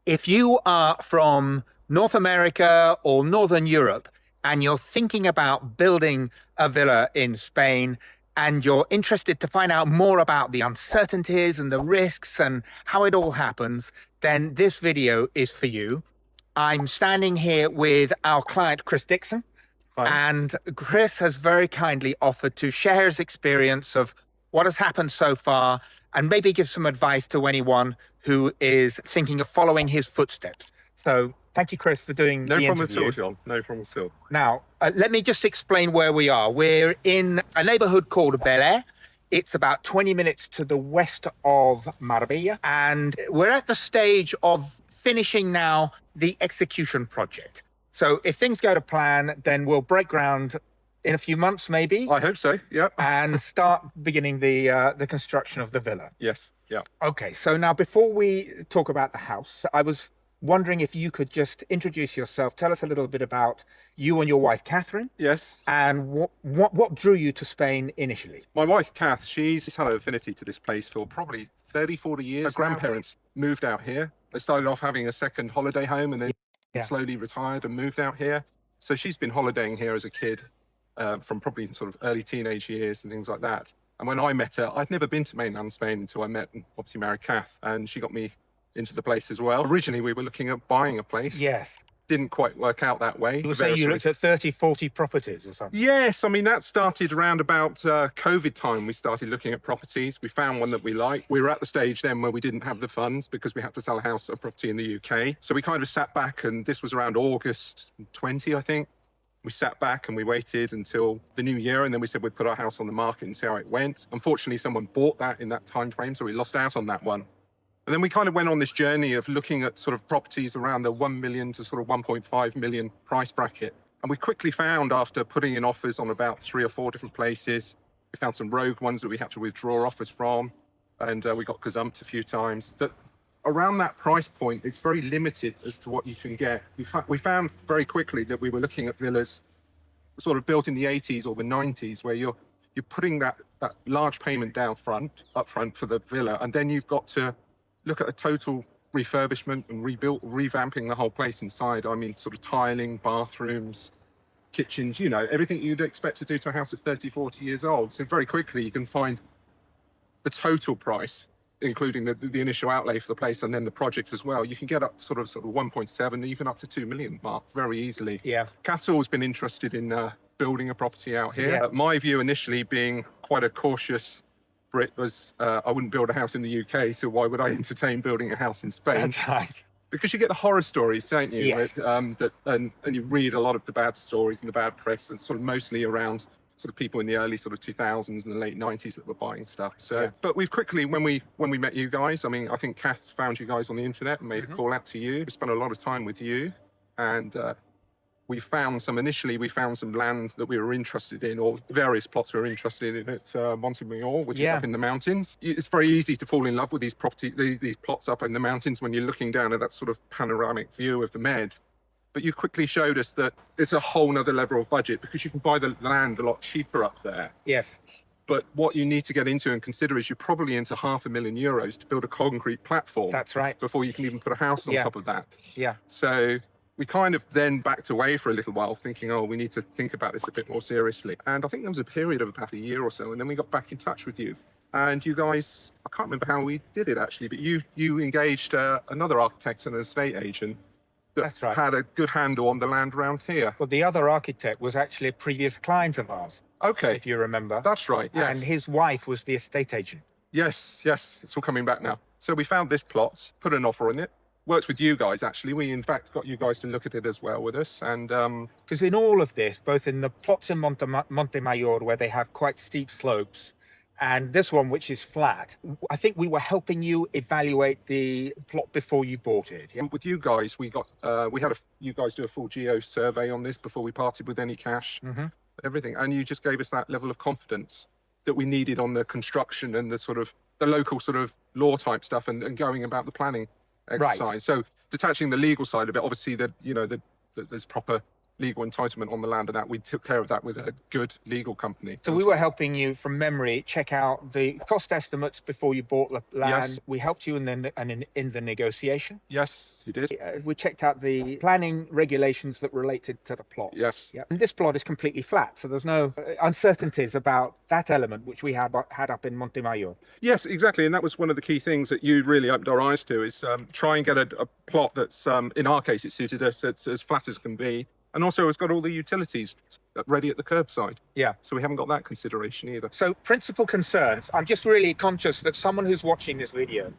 If you are from North America or Northern Europe and you're thinking about building a villa in Spain and you're interested to find out more about the uncertainties and the risks and how it all happens, then this video is for you. I'm standing here with our client, Chris Dixon. Hi. And Chris has very kindly offered to share his experience of what has happened so far and maybe give some advice to anyone who is thinking of following his footsteps. So thank you, Chris, for doing No the problem interview. at all, John. No problem at all. Now, let me just explain where we are. We're in a neighborhood called Belair. It's about 20 minutes to the west of Marbella. And we're at the stage of finishing now the execution project. So if things go to plan, then we'll break ground in a few months, maybe. I hope so, yeah. And start beginning the construction of the villa. Yes, yeah. Okay, so now before we talk about the house, I was wondering if you could just introduce yourself, tell us a little bit about you and your wife, Catherine. Yes. And what drew you to Spain initially? My wife, Kath, she's had an affinity to this place for probably 30, 40 years. Her grandparents moved out here. They started off having a second holiday home and then slowly retired and moved out here. So she's been holidaying here as a kid from probably sort of early teenage years and things like that. And when I met her, I'd never been to mainland Spain until I met and obviously married Kath, and she got me into the place as well. Originally, we were looking at buying a place. Yes. Didn't quite work out that way. You were saying you looked at 30, 40 properties or something? Yes, I mean, that started around about COVID time. We started looking at properties. We found one that we liked. We were at the stage then where we didn't have the funds because we had to sell a property in the UK. So we kind of sat back, and this was around August 20, I think. We sat back and we waited until the new year, and then we said we'd put our house on the market and see how it went. Unfortunately, someone bought that in that time frame, so we lost out on that one. And then we kind of went on this journey of looking at sort of properties around the 1 million to sort of 1.5 million price bracket. And we quickly found, after putting in offers on about 3 or 4 different places, we found some rogue ones that we had to withdraw offers from, and we got gazumped a few times, that around that price point, it's very limited as to what you can get. We found very quickly that we were looking at villas sort of built in the 80s or the 90s, where you're putting that large payment up front for the villa, and then you've got to look at a total refurbishment and revamping the whole place inside. I mean, sort of tiling, bathrooms, kitchens, you know, everything you'd expect to do to a house that's 30, 40 years old. So very quickly you can find the total price, including the initial outlay for the place and then the project as well. You can get up sort of 1.7, even up to 2 million mark very easily. Yeah. Kath's always been interested in building a property out here. Yeah. My view initially, being quite a cautious Brit, was I wouldn't build a house in the UK, so why would I entertain building a house in Spain? That's right. Because you get the horror stories, don't you? Yes. And you read a lot of the bad stories and the bad press, and sort of mostly around sort of people in the early sort of 2000s and the late 90s that were buying stuff. So, but we've quickly, when we met you guys, I mean, I think Kath found you guys on the internet and made a call out to you. We spent a lot of time with you, and we found some land that we were interested in, or various plots we were interested in at Montemayor, which is up in the mountains. It's very easy to fall in love with these plots up in the mountains when you're looking down at that sort of panoramic view of the Med. But you quickly showed us that it's a whole nother level of budget, because you can buy the land a lot cheaper up there. Yes. But what you need to get into and consider is you're probably into €500,000 to build a concrete platform. That's right. Before you can even put a house on top of that. Yeah. So we kind of then backed away for a little while, thinking, oh, we need to think about this a bit more seriously. And I think there was a period of about a year or so, and then we got back in touch with you. And you guys, I can't remember how we did it actually, but you engaged another architect and an estate agent that had a good handle on the land around here. Well, the other architect was actually a previous client of ours. Okay. If you remember. That's right, yes. And his wife was the estate agent. Yes, it's all coming back now. So we found this plot, put an offer on it, worked with you guys actually. We in fact got you guys to look at it as well with us. And because in all of this, both in the plots in Montemayor, where they have quite steep slopes, and this one, which is flat, I think we were helping you evaluate the plot before you bought it. Yeah? With you guys, we had you guys do a full geo survey on this before we parted with any cash, everything. And you just gave us that level of confidence that we needed on the construction and the local sort of law type stuff and going about the planning exercise. Right. So detaching the legal side of it, obviously there's proper legal entitlement on the land, and that we took care of that with a good legal company. So we were helping you from memory check out the cost estimates before you bought the land. Yes. We helped you in the negotiation. Yes, you did. We checked out the planning regulations that related to the plot. Yes. Yeah. And this plot is completely flat, so there's no uncertainties about that element, which we had up in Montemayor. Yes, exactly. And that was one of the key things that you really opened our eyes to, is try and get a plot that's, in our case, it suited us. It's as flat as can be. And also it's got all the utilities ready at the curbside. Yeah. So we haven't got that consideration either. So principal concerns, I'm just really conscious that someone who's watching this video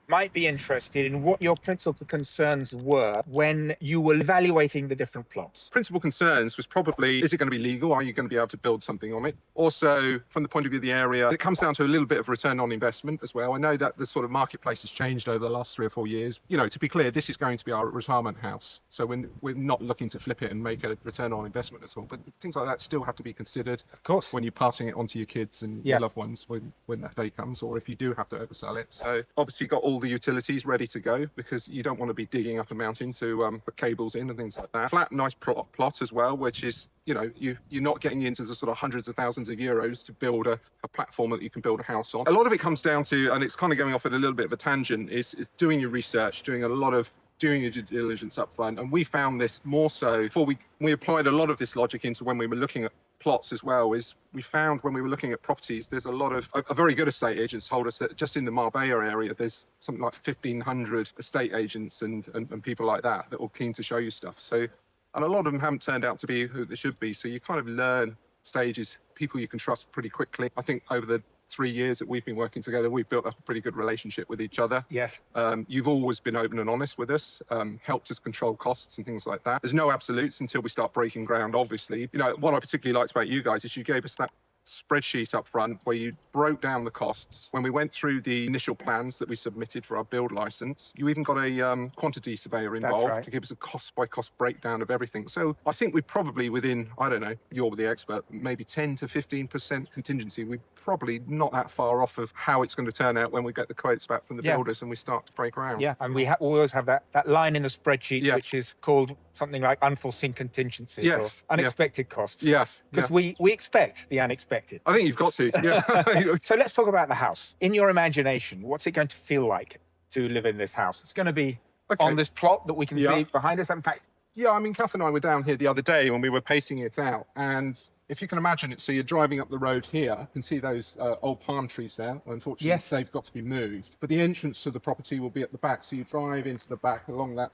might be interested in what your principal concerns were when you were evaluating the different plots. Principal concerns was probably, is it going to be legal? Are you going to be able to build something on it? Also, from the point of view of the area, it comes down to a little bit of return on investment as well. I know that the sort of marketplace has changed over the last 3 or 4 years. You know, to be clear, this is going to be our retirement house. So we're not looking to flip it and make a return on investment at all. But things like that still have to be considered. Of course. When you're passing it on to your kids and your loved ones when that day comes, or if you do have to oversell it. So obviously got all the utilities ready to go, because you don't want to be digging up a mountain to put cables in and things like that. Flat, nice plot as well, which is, you know, you're not getting into the sort of hundreds of thousands of euros to build a platform that you can build a house on. A lot of it comes down to, and it's kind of going off at a little bit of a tangent, is doing your research, doing your due diligence up front. And we found this more so before we applied a lot of this logic into when we were looking at plots as well, is we found when we were looking at properties, there's a lot of, a very good estate agents told us that just in the Marbella area, there's something like 1,500 estate agents and people like that that are keen to show you stuff. So, and a lot of them haven't turned out to be who they should be. So you kind of learn stages, people you can trust pretty quickly. I think over the 3 years that we've been working together, we've built up a pretty good relationship with each other. Yes. You've always been open and honest with us, helped us control costs and things like that. There's no absolutes until we start breaking ground, obviously. You know, what I particularly liked about you guys is you gave us that spreadsheet up front where you broke down the costs. When we went through the initial plans that we submitted for our build license, you even got a quantity surveyor involved to give us a cost by cost breakdown of everything. So I think we probably within, I don't know, you're the expert, maybe 10 to 15% contingency. We're probably not that far off of how it's going to turn out when we get the quotes back from the builders and we start to break ground. Yeah, and we always have that line in the spreadsheet, which is called something like unforeseen contingencies or unexpected costs. Yes. Because we expect the unexpected. I think you've got to. Yeah. So let's talk about the house. In your imagination, what's it going to feel like to live in this house? It's going to be on this plot that we can see behind us. In fact, yeah, I mean, Kath and I were down here the other day when we were pacing it out, and if you can imagine it, so you're driving up the road here, you can see those old palm trees there. Unfortunately, they've got to be moved. But the entrance to the property will be at the back, so you drive into the back along that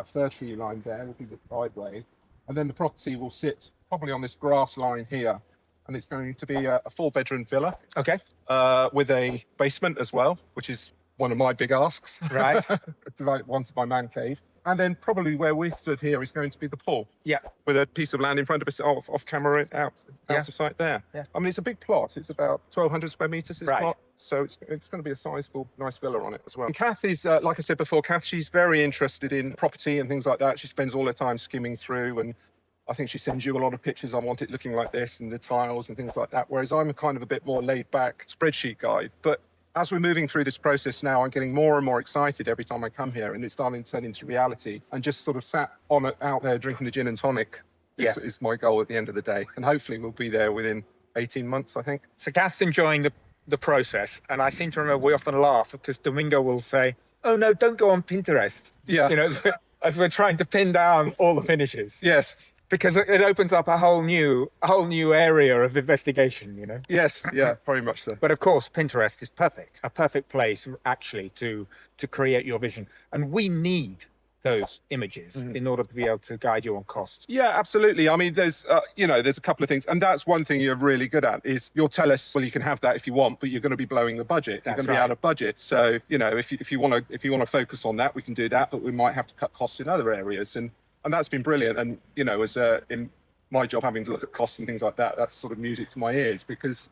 fir tree line there will be the driveway, and then the property will sit probably on this grass line here, and it's going to be a 4-bedroom villa. Okay. With a basement as well, which is one of my big asks. Right. Because I wanted my man cave. And then probably where we stood here is going to be the pool. Yeah. With a piece of land in front of us off camera out of sight there. Yeah. I mean, it's a big plot. It's about 1,200 square meters, this plot. So it's going to be a sizable, nice villa on it as well. And Kath is, like I said before, Kath, she's very interested in property and things like that. She spends all her time skimming through, and I think she sends you a lot of pictures. I want it looking like this, and the tiles and things like that. Whereas I'm kind of a bit more laid back spreadsheet guy. But as we're moving through this process now, I'm getting more and more excited every time I come here, and it's starting to turn into reality. And just sort of sat out there drinking a gin and tonic is my goal at the end of the day. And hopefully we'll be there within 18 months, I think. So Kath's enjoying the process, and I seem to remember we often laugh because Domingo will say, "Oh no, don't go on Pinterest." Yeah. You know, as we're trying to pin down all the finishes. Yes. Because it opens up a whole new area of investigation, you know? Yes, yeah, very much so. But of course, Pinterest is a perfect place actually to create your vision. And we need those images in order to be able to guide you on costs. Yeah, absolutely. I mean, there's a couple of things, and that's one thing you're really good at is you'll tell us, well, you can have that if you want, but you're going to be blowing the budget. You're going to be out of budget. So, you know, if you want to focus on that, we can do that, but we might have to cut costs in other areas. And that's been brilliant. And, you know, as in my job, having to look at costs and things like that, that's sort of music to my ears because,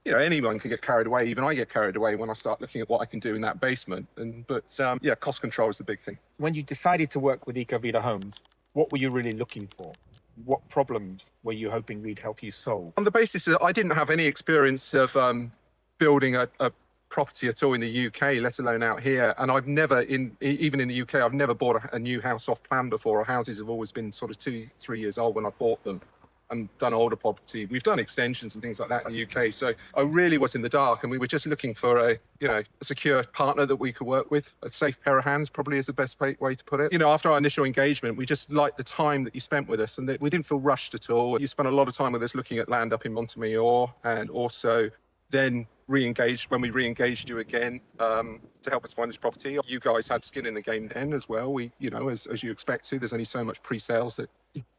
you know, anyone can get carried away. Even I get carried away when I start looking at what I can do in that basement. But cost control is the big thing. When you decided to work with Vida Homes, what were you really looking for? What problems were you hoping we'd help you solve? On the basis that I didn't have any experience of building a property at all in the UK, let alone out here. And I've never, even in the UK, I've never bought a new house off plan before. Our houses have always been sort of 2-3 years old when I bought them, and done older property. We've done extensions and things like that in the UK. So I really was in the dark, and we were just looking for a secure partner that we could work with. A safe pair of hands probably is the best way to put it. After our initial engagement, we just liked the time that you spent with us, and that we didn't feel rushed at all. You spent a lot of time with us looking at land up in Montemayor, and also then re-engaged when we re-engaged you again to help us find this property. You guys had skin in the game then as well. We, as you expect to, there's only so much pre-sales that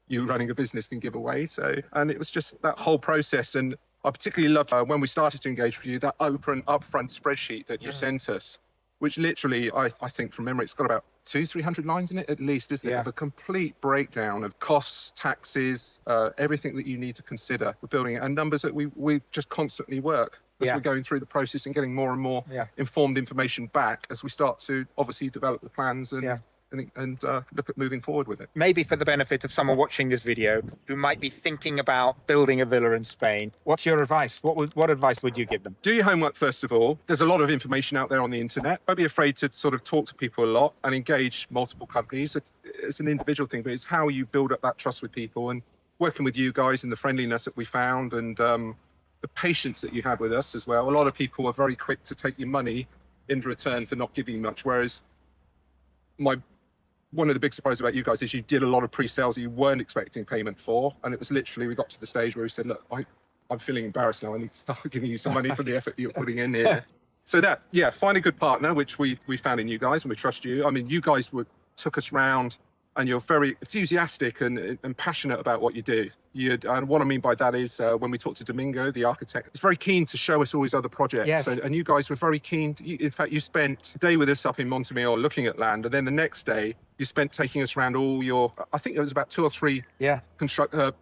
you running a business can give away. So, and it was just that whole process. And I particularly loved when we started to engage with you, that open upfront spreadsheet that you sent us, which literally, I think from memory, it's got about 200-300 lines in it at least, isn't it? Of a complete breakdown of costs, taxes, everything that you need to consider with building it, and numbers that we just constantly work as we're going through the process and getting more and more informed information back as we start to obviously develop the plans and look at moving forward with it. Maybe for the benefit of someone watching this video who might be thinking about building a villa in Spain, what's your advice? What advice would you give them? Do your homework first of all. There's a lot of information out there on the internet. Don't be afraid to sort of talk to people a lot and engage multiple companies. It's an individual thing, but it's how you build up that trust with people, and working with you guys and the friendliness that we found, and the patience that you had with us as well. A lot of people are very quick to take your money in return for not giving much, whereas one of the big surprises about you guys is you did a lot of pre-sales that you weren't expecting payment for. And it was literally, we got to the stage where we said, look, I'm feeling embarrassed now. I need to start giving you some money for the effort you're putting in here. So find a good partner, which we found in you guys, and we trust you. I mean, you guys took us round, and you're very enthusiastic and passionate about what you do. And what I mean by that is when we talked to Domingo, the architect, he's very keen to show us all his other projects. Yes. And you guys were very keen. In fact, you spent a day with us up in Montemayor looking at land, and then the next day you spent taking us around all your, I think it was about 2 or 3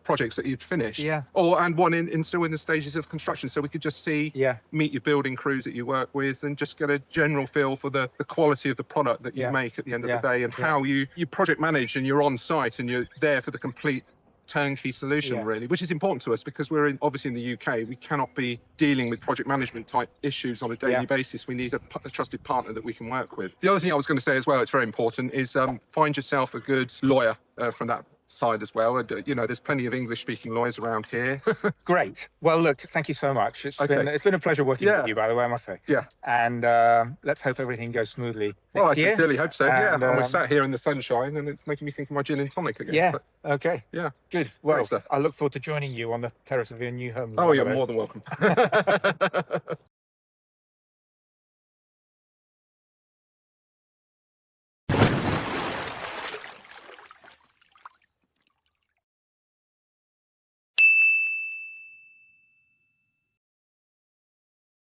projects that you'd finished. Yeah. And one still in the stages of construction. So we could just see, meet your building crews that you work with, and just get a general feel for the quality of the product that you make at the end of the day, and how you project manage, and you're on site and you're there for the complete turnkey solution, really, which is important to us because we're obviously in the UK. We cannot be dealing with project management type issues on a daily basis. We need a trusted partner that we can work with. The other thing I was going to say as well, it's very important, is find yourself a good lawyer from that side as well. And, there's plenty of English-speaking lawyers around here. Great. Well, look, thank you so much. It's been a pleasure working with you, by the way, I must say. Yeah. And let's hope everything goes smoothly. Well, I sincerely hope so. And, and we're sat here in the sunshine, and it's making me think of my gin and tonic again. Yeah. So, okay. Yeah. Good. Well, I look forward to joining you on the terrace of your new home. Oh, you're more than welcome.